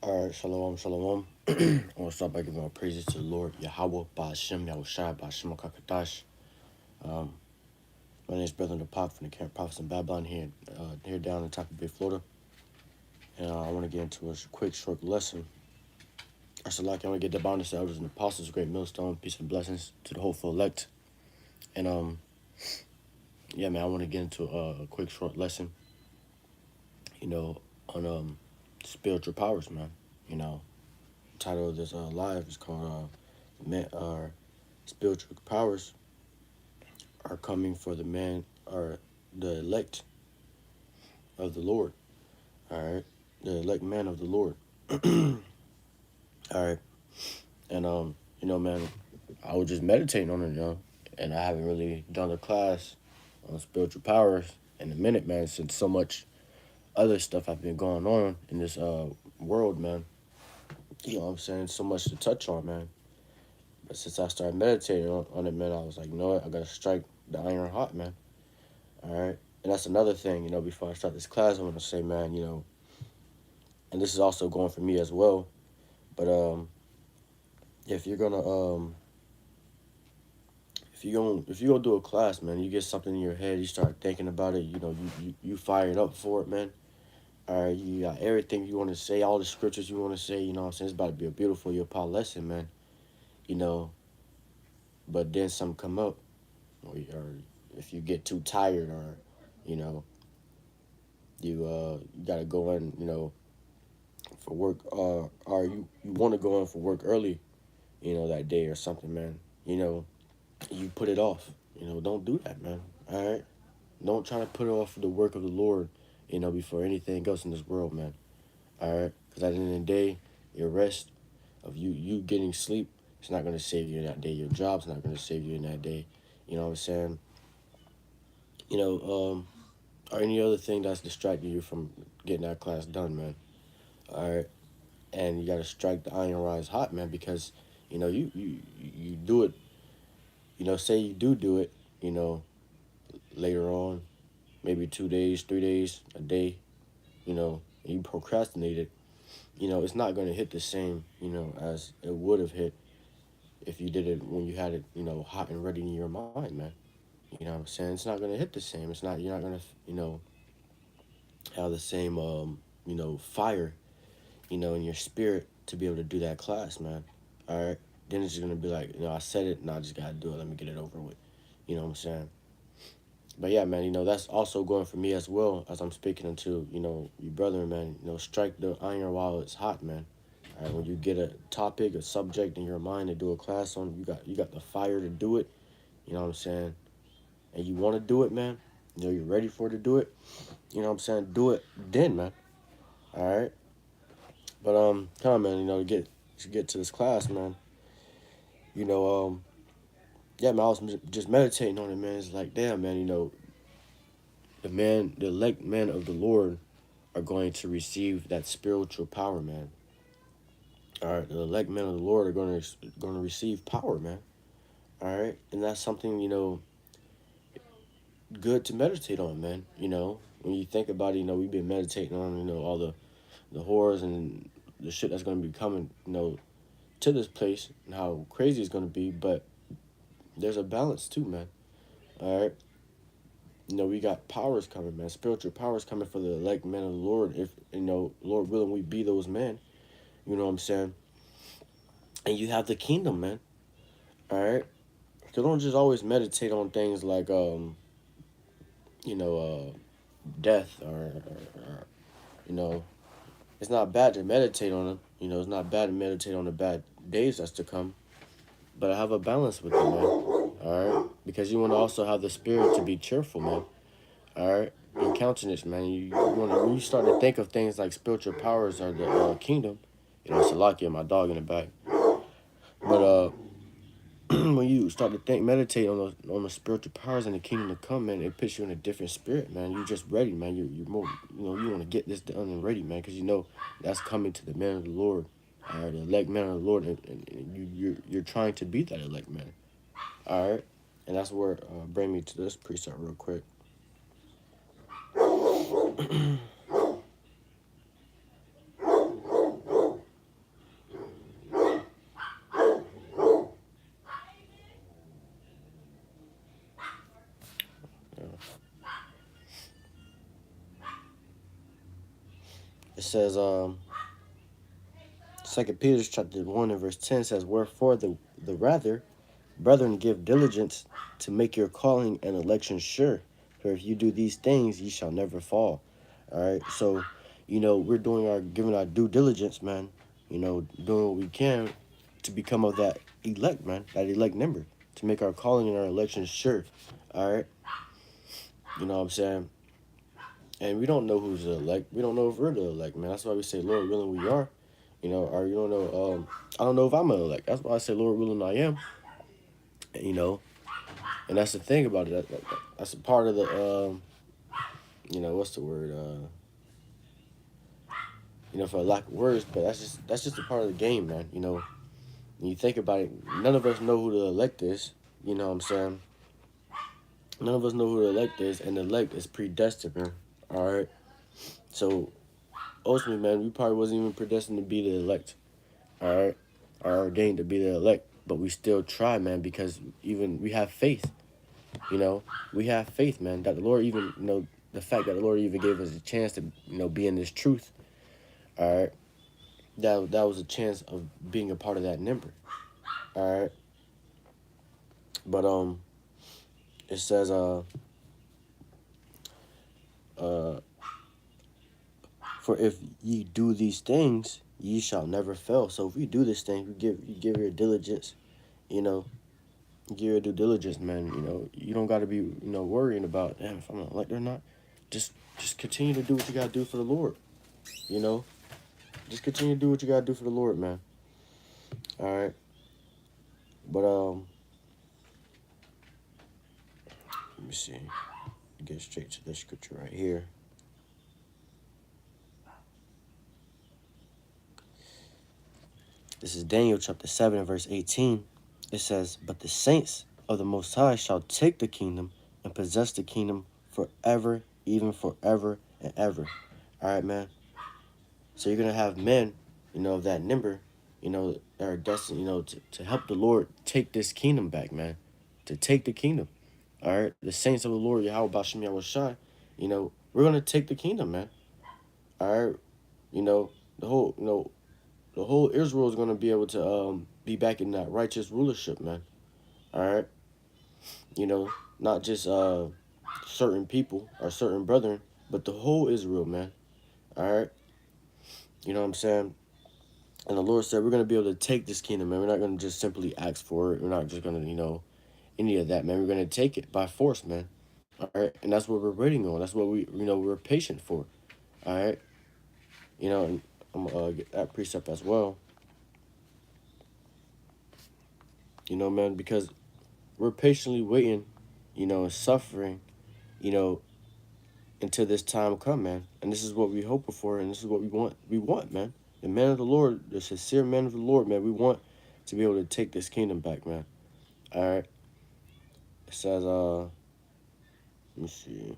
All right, shalom, shalom. I want to start by giving all praises to the Lord Yahweh, Ba'ashem, Yahushai, Ba'ashem HaKadosh. Um, my name is Brother Napop from the Camp Prophets in Babylon here down in Tampa Bay, Florida. And I want to get into a quick, short lesson. I want to get the bonus to elders and apostles, great millstone, peace and blessings to the hopeful elect. And yeah, man, I want to get into a quick, short lesson, on spiritual powers, man. You know, the title of this live is called Spiritual Powers are coming for the man or the elect of the Lord. All right, the elect man of the Lord. All right, and man, I was just meditating on it, and I haven't really done a class on spiritual powers in a minute, man, since so much other stuff have been going on in this world, man. You know what I'm saying? So much to touch on, man. But since I started meditating on it, man, I was like, you know what? I gotta strike the iron hot, man. All right. And that's another thing, before I start this class, I want to say, man, and this is also going for me as well. But if you're gonna if you gonna do a class, man, you get something in your head, you start thinking about it, you fired up for it, man. All right, you got everything you want to say, all the scriptures you want to say, you know what I'm saying? It's about to be a beautiful your Paul lesson, man. You know, but then something come up, or if you get too tired, or you know, you gotta go in, for work, or you want to go in for work early, that day or something, man. You put it off. Don't do that, man. All right, don't try to put off the work of the Lord, before anything else in this world, man. All right, because at the end of the day, your rest of you getting sleep, it's not gonna save you in that day. Your job's not gonna save you in that day. You know what I'm saying? You know, or any other thing that's distracting you from getting that class done, man. All right, and you gotta strike the iron rise hot, man, because you do it. Say you do it. Later on, maybe 2 days, 3 days, a day. And you procrastinate it. It's not gonna hit the same. As it would have hit if you did it when you had it. Hot and ready in your mind, man. You know what I'm saying? It's not gonna hit the same. It's not. You're not gonna. Have the same. Fire. In your spirit to be able to do that class, man. All right. Then it's just gonna be like, I said it, and I just gotta do it. Let me get it over with. You know what I'm saying? But yeah, man, that's also going for me as well as I'm speaking into, your brother, man. Strike the iron while it's hot, man. All right, when you get a topic, a subject in your mind to do a class on, you got the fire to do it. You know what I'm saying? And you want to do it, man. You're ready for it to do it. You know what I'm saying? Do it then, man. All right. But come on, man. To get to this class, man. You know, yeah, man. I was just meditating on it, man. It's like, damn, man. The elect men of the Lord are going to receive that spiritual power, man. All right, the elect men of the Lord are going to receive power, man. All right, and that's something good to meditate on, man. When you think about it, we've been meditating on all the horrors and the shit that's going to be coming, to this place and how crazy it's going to be. But there's a balance too, man. All right. We got powers coming, man. Spiritual powers coming for the elect men of the Lord. If, Lord willing, we be those men. You know what I'm saying? And you have the kingdom, man. All right. So don't just always meditate on things like, you know, death or you know, it's not bad to meditate on them. It's not bad to meditate on the bad days that's to come. But I have a balance with it, man. All right. Because you want to also have the spirit to be cheerful, man. All right. In countenance, man. When you start to think of things like spiritual powers or the kingdom, Salakia, my dog in the back. But when you start to meditate on the spiritual powers and the kingdom to come, man, it puts you in a different spirit, man. You're just ready, man. You're more, you want to get this done and ready, man, because that's coming to the man of the Lord, the elect man of the Lord, and you're trying to be that elect man, all right. And that's where bring me to this precept real quick. It says, 2 Peter chapter 1 and verse 10 says, "Wherefore the rather, brethren, give diligence to make your calling and election sure. For if you do these things, ye shall never fall." All right. So, we're giving our due diligence, man. Doing what we can to become of that elect, man, that elect member, to make our calling and our election sure. All right. You know what I'm saying? And we don't know who's the elect. We don't know if we're the elect, man. That's why we say, Lord willing, we are. Or you don't know. I don't know if I'm an elect. That's why I say, Lord willing, I am. And, and that's the thing about it. That's a part of the, what's the word? For lack of words, but that's just a part of the game, man. When you think about it, none of us know who the elect is. You know what I'm saying? None of us know who the elect is, and the elect is predestined, man. All right. So ultimately, man, we probably wasn't even predestined to be the elect. All right, are ordained to be the elect, but we still try, man, because even we have faith. We have faith, man, that the Lord even, the fact that the Lord even gave us a chance to, be in this truth. All right, that was a chance of being a part of that number. All right, but it says uh, for if ye do these things, ye shall never fail. So if we do this thing, you give your diligence, you know, give your due diligence, man. You don't got to be, worrying about, damn, if I'm gonna elect or not. Just continue to do what you gotta do for the Lord. You know, just continue to do what you gotta do for the Lord, man. All right, but let me see. Get straight to this scripture right here. This is Daniel chapter 7 and verse 18. It says, "But the saints of the Most High shall take the kingdom and possess the kingdom forever, even forever and ever." All right, man. So you're going to have men, of that number, that are destined, to help the Lord take this kingdom back, man. To take the kingdom. All right. The saints of the Lord, Yahweh Bashem Yahweh Shai, we're going to take the kingdom, man. All right. You know, the whole, you know, the whole Israel is going to be able to be back in that righteous rulership, man. All right. Not just certain people or certain brethren, but the whole Israel, man. All right. You know what I'm saying? And the Lord said, we're going to be able to take this kingdom, man. We're not going to just simply ask for it. We're not just going to, any of that, man. We're going to take it by force, man. All right. And that's what we're waiting on. That's what we're patient for. All right. And I'm going to get that precept as well. Man, because we're patiently waiting, and suffering, you know, until this time come, man. And this is what we hope for, and this is what we want. We want, man. The man of the Lord, the sincere man of the Lord, man. We want to be able to take this kingdom back, man. All right. It says, let me see.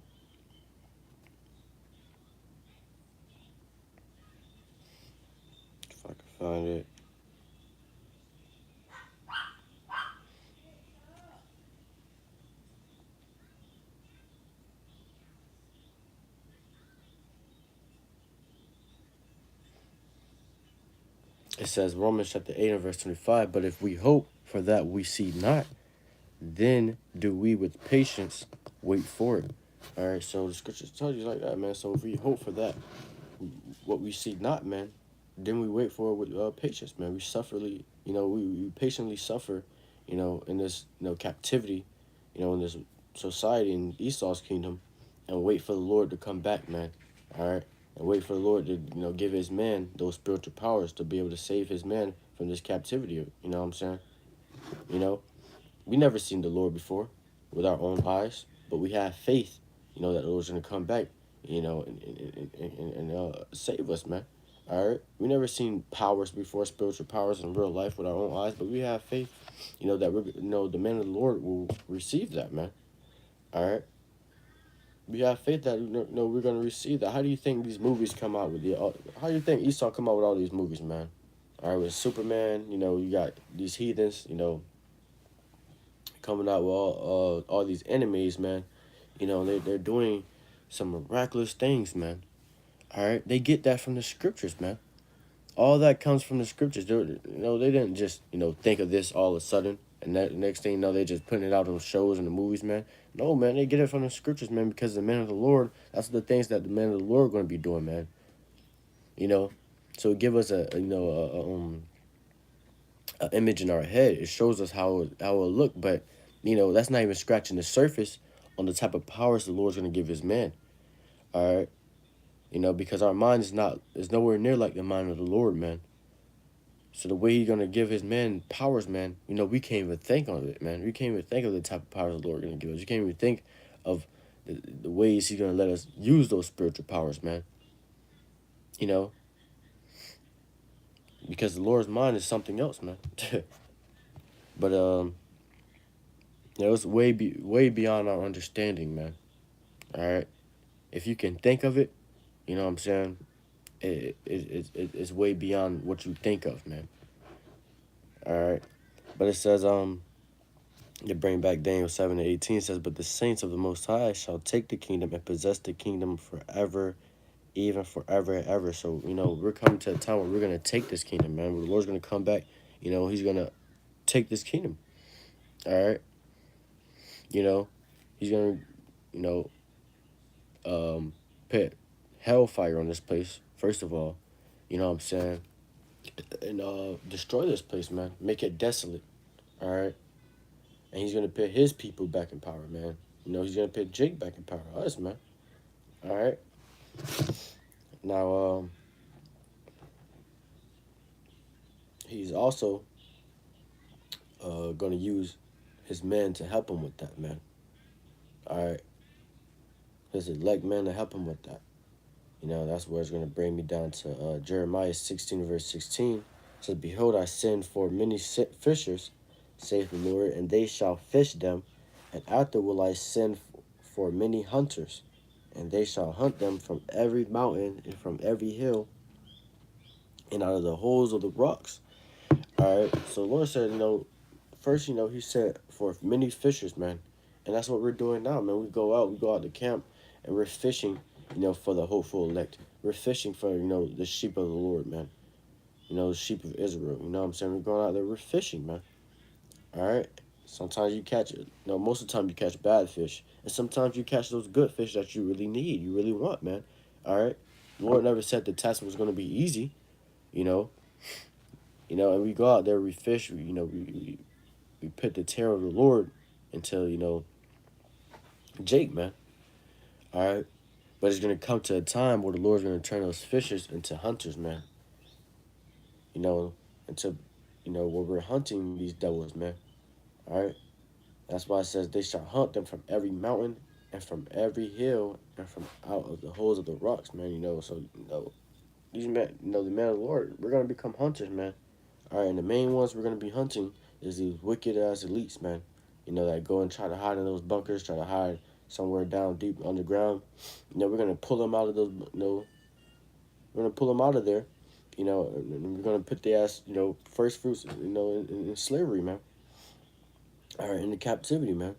If I can find it. It says, Romans chapter 8 and verse 25, "But if we hope for that we see not, then do we with patience wait for it." All right, so the scriptures tell you like that, man. So if we hope for that, what we see not, man, then we wait for it with patience, man. We sufferly, we patiently suffer, in this, captivity, in this society in Esau's kingdom, and wait for the Lord to come back, man. All right, and wait for the Lord to, give His man those spiritual powers to be able to save His man from this captivity. You know what I'm saying? You know, we never seen the Lord before with our own eyes, but we have faith, that the Lord's gonna come back, and save us, man. All right, we never seen powers before, spiritual powers in real life with our own eyes, but we have faith, that we're, the man of the Lord will receive that, man. All right, we have faith that we're gonna receive that. How do you think these movies come out with the? How do you think Esau come out with all these movies, man? All right, with Superman, you got these heathens, coming out with all these enemies, man. They're doing some miraculous things, man. All right, they get that from the scriptures, man. All that comes from the scriptures. They didn't just think of this all of a sudden, and that next thing they just putting it out on shows and the movies, man. No, man, they get it from the scriptures, man, because the men of the Lord. That's the things that the men of the Lord are going to be doing, man. You know, so give us a image in our head. It shows us how it'll look, but that's not even scratching the surface on the type of powers the Lord's going to give His man. All right, because our mind is nowhere near like the mind of the Lord, man. So the way He's gonna give His men powers, man, we can't even think of it, man. We can't even think of the type of powers the Lord gonna give us. You can't even think of the ways He's gonna let us use those spiritual powers, man. You know, because the Lord's mind is something else, man. But it's way beyond our understanding, man. All right, if you can think of it, you know what I'm saying. It's way beyond what you think of, man. All right, but it says to bring back Daniel 7:18 says, "But the saints of the Most High shall take the kingdom and possess the kingdom forever, even forever and ever." So we're coming to a time where we're gonna take this kingdom, man. Where the Lord's gonna come back. He's gonna take this kingdom. All right. You know, He's gonna you know put hellfire on this place first of all. You know what I'm saying, and destroy this place, man. Make it desolate. All right. And He's gonna put His people back in power, man. He's gonna put Jake back in power. Us, man. All right. Now, He's also gonna use His men to help Him with that, man. All right. His elect men to help Him with that. That's where it's gonna bring me down to Jeremiah 16 verse 16. It says, "Behold, I send for many fishers, saith the Lord, and they shall fish them, and after will I send for many hunters, and they shall hunt them from every mountain and from every hill, and out of the holes of the rocks." All right. So the Lord said, first, He sent for many fishers, man, and that's what we're doing now, man. We go out to camp, and we're fishing, for the hopeful elect. We're fishing for the sheep of the Lord, man. The sheep of Israel. You know what I'm saying? We're going out there. We're fishing, man. All right. Sometimes you catch it. Most of the time you catch bad fish, and sometimes you catch those good fish that you really need, you really want, man. All right. The Lord never said the task was going to be easy, you know. And we go out there, we fish, we put the terror of the Lord until Jake, man. All right. But it's gonna come to a time where the Lord's gonna turn those fishers into hunters, man. You know, into where we're hunting these devils, man. All right. That's why it says they shall hunt them from every mountain and from every hill and from out of the holes of the rocks, man. So these men, the men of the Lord, we're gonna become hunters, man. All right, and the main ones we're gonna be hunting is these wicked ass elites, man. That go and try to hide in those bunkers, try to hide somewhere down deep underground. We're gonna pull them out of those. We're gonna pull them out of there. And we're gonna put their ass, first fruits, in slavery, man. All right, in the captivity, man.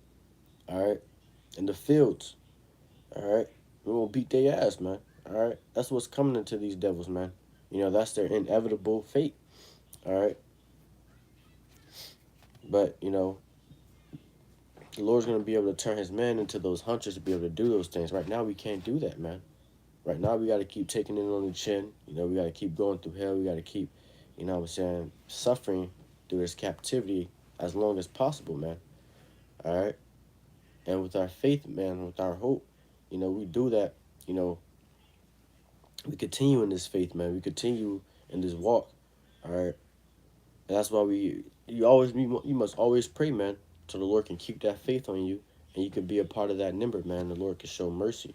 All right, in the fields. All right, we're gonna beat their ass, man. All right, that's what's coming into these devils, man. That's their inevitable fate. All right, but the Lord's gonna be able to turn His men into those hunters to be able to do those things. Right now, we can't do that, man. Right now, we got to keep taking it on the chin. We got to keep going through hell. We got to keep, suffering through this captivity as long as possible, man. All right? And with our faith, man, with our hope, we do that, we continue in this faith, man. We continue in this walk, all right? And that's why you must always pray, man, so the Lord can keep that faith on you and you can be a part of that number, man. The Lord can show mercy.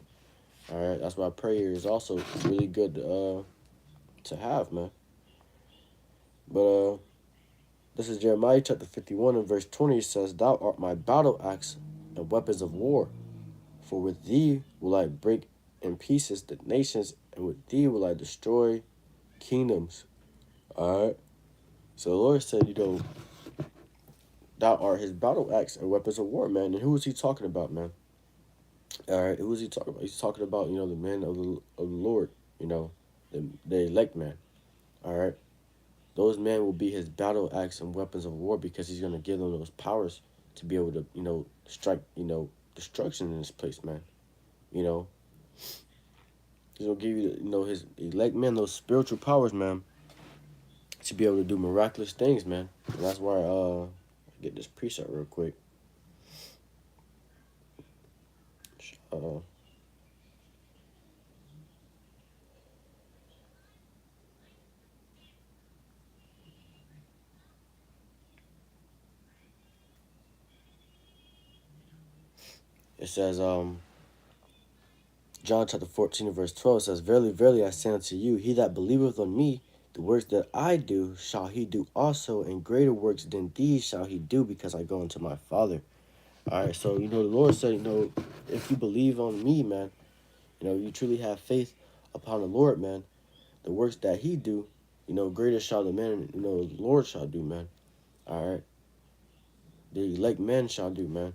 All right, that's why prayer is also really good to have, man. But this is Jeremiah chapter 51 and verse 20. It says, "Thou art my battle axe and weapons of war. For with thee will I break in pieces the nations, and with thee will I destroy kingdoms." All right. So the Lord said, thou art His battle axe and weapons of war, man. And who is He talking about, man? All right, who is He talking about? He's talking about, the men of the Lord. you know, the elect man. All right. Those men will be his battle axe and weapons of war because he's gonna give them those powers to be able to, strike, destruction in this place, man. You know, he's gonna give you, his elect men those spiritual powers, man, to be able to do miraculous things, man. And that's why get this precept real quick. Uh, it says, John chapter 14 verse 12 says, Verily, verily, I say unto you, he that believeth on me, the works that I do shall he do also, and greater works than these shall he do, because I go unto my Father. All right, so, the Lord said, if you believe on me, man, you truly have faith upon the Lord, man, the works that he do, greater shall the man, the Lord shall do, man. All right. The elect men shall do, man.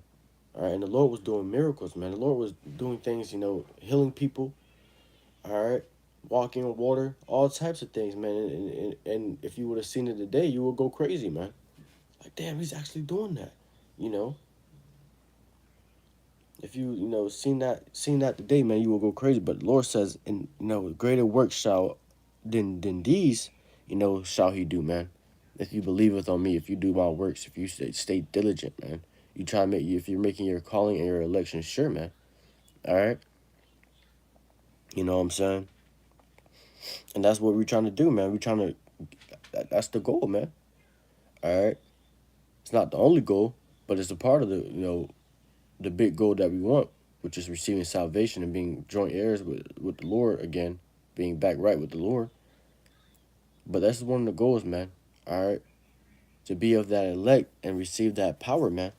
All right. And the Lord was doing miracles, man. The Lord was doing things, healing people. All right. Walking on water, all types of things, man. And if you would have seen it today, you would go crazy, man. Like, damn, he's actually doing that. You know, if seen that today, man, you will go crazy. But the Lord says, and greater works shall than these, shall he do, man. If you believeth on me, if you do my works, if you stay diligent, man. You try to make if you're making your calling and your election sure, man. All right. You know what I'm saying? And that's what we're trying to do, man. We're trying to that's the goal, man. All right. It's not the only goal, but it's a part of the big goal that we want, which is receiving salvation and being joint heirs with the Lord again, being back right with the Lord. But that's one of the goals, man. All right. To be of that elect and receive that power, man.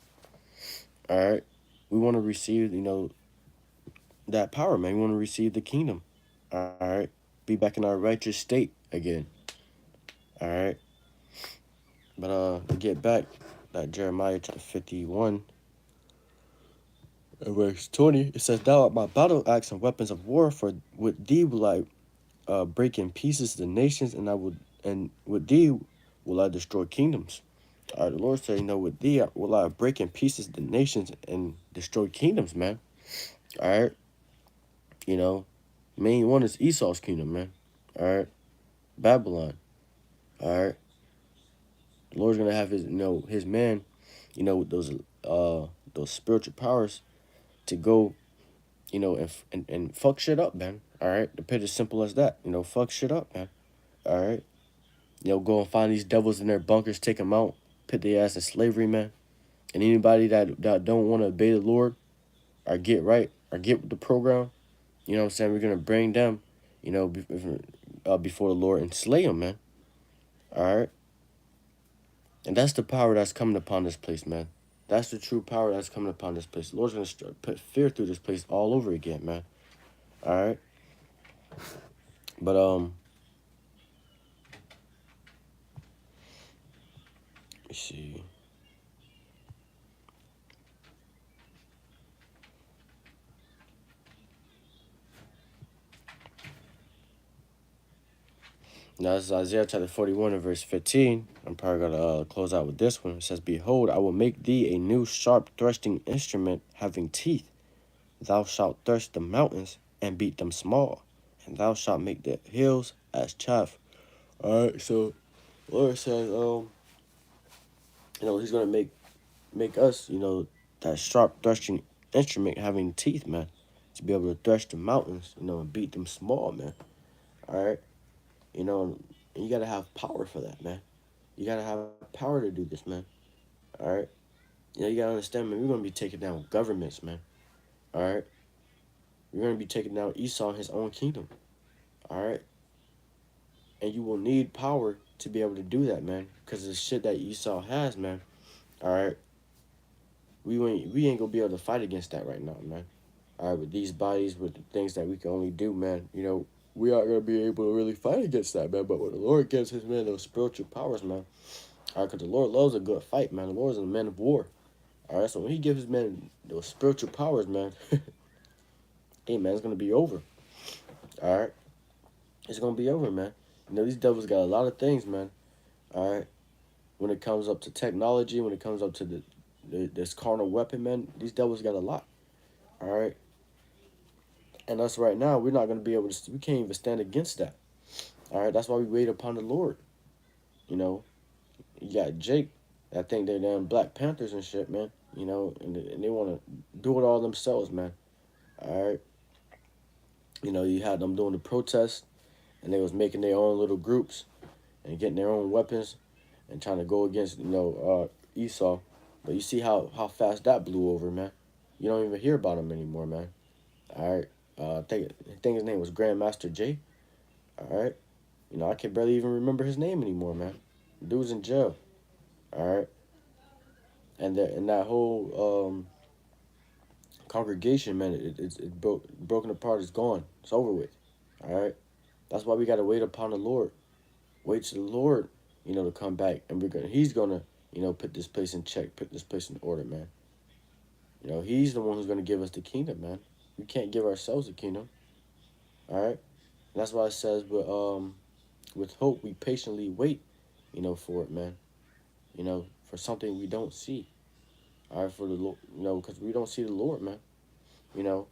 All right. We want to receive, that power, man. We want to receive the kingdom. All right. Be back in our righteous state again. All right. But to get back, that Jeremiah chapter 51, verse 20, it says, Thou art my battle axe and weapons of war, for with thee will I break in pieces the nations, and with thee will I destroy kingdoms. All right, the Lord said, with thee will I break in pieces the nations and destroy kingdoms, man. All right. Main one is Esau's kingdom, man. All right. Babylon. All right. The Lord's gonna have his man, with those spiritual powers to go, and fuck shit up, man. All right. The pit is simple as that. Fuck shit up, man. All right. Go and find these devils in their bunkers, take them out, put their ass in slavery, man. And anybody that don't want to obey the Lord or get right or get with the program, you know what I'm saying? We're gonna bring them, before the Lord and slay them, man. All right. And that's the power that's coming upon this place, man. That's the true power that's coming upon this place. The Lord's going to put fear through this place all over again, man. All right? But, let me see. Now, this is Isaiah chapter 41 and verse 15. I'm probably going to close out with this one. It says, Behold, I will make thee a new sharp thrusting instrument having teeth. Thou shalt thrust the mountains and beat them small, and thou shalt make the hills as chaff. All right, so Lord says, he's gonna make us, that sharp thrusting instrument having teeth, man, to be able to thresh the mountains, and beat them small, man. All right, and you gotta have power for that, man. You gotta have power to do this, man. All right, you gotta understand, man. We're gonna be taking down governments, man. All right, we're gonna be taking down Esau and his own kingdom. All right, and you will need power to be able to do that, man, because the shit that Esau has, man. All right, we ain't gonna be able to fight against that right now, man. All right, with these bodies, with the things that we can only do, man, we aren't gonna be able to really fight against that, man. But when the Lord gives his man those spiritual powers, man, all right, because the Lord loves a good fight, man. The Lord is a man of war. All right, so when he gives his man those spiritual powers, man, hey, man, it's gonna be over. All right, It's gonna be over, man. You know, these devils got a lot of things, man. All right. When it comes up to technology, when it comes up to this carnal weapon, man, these devils got a lot. All right. And us right now, we're not gonna be able to. We can't even stand against that. All right. That's why we wait upon the Lord. You know, you got Jake. I think they're damn Black Panthers and shit, man. You know, and they want to do it all themselves, man. All right. You know, you had them doing the protests, and they was making their own little groups and getting their own weapons and trying to go against Esau. But you see how fast that blew over, man. You don't even hear about him anymore, man. All right. I think his name was Grandmaster Jay. All right. You know, I can barely even remember his name anymore, man. Dude's in jail. All right. And that whole congregation, man, it broken apart. It's gone. It's over with. All right. That's why we gotta wait upon the Lord. Wait to the Lord, to come back, and He's gonna, put this place in check, put this place in order, man. He's the one who's gonna give us the kingdom, man. We can't give ourselves the kingdom. All right. And that's why it says, with hope we patiently wait, for it, man. For something we don't see. All right, for the Lord, because we don't see the Lord, man. You know,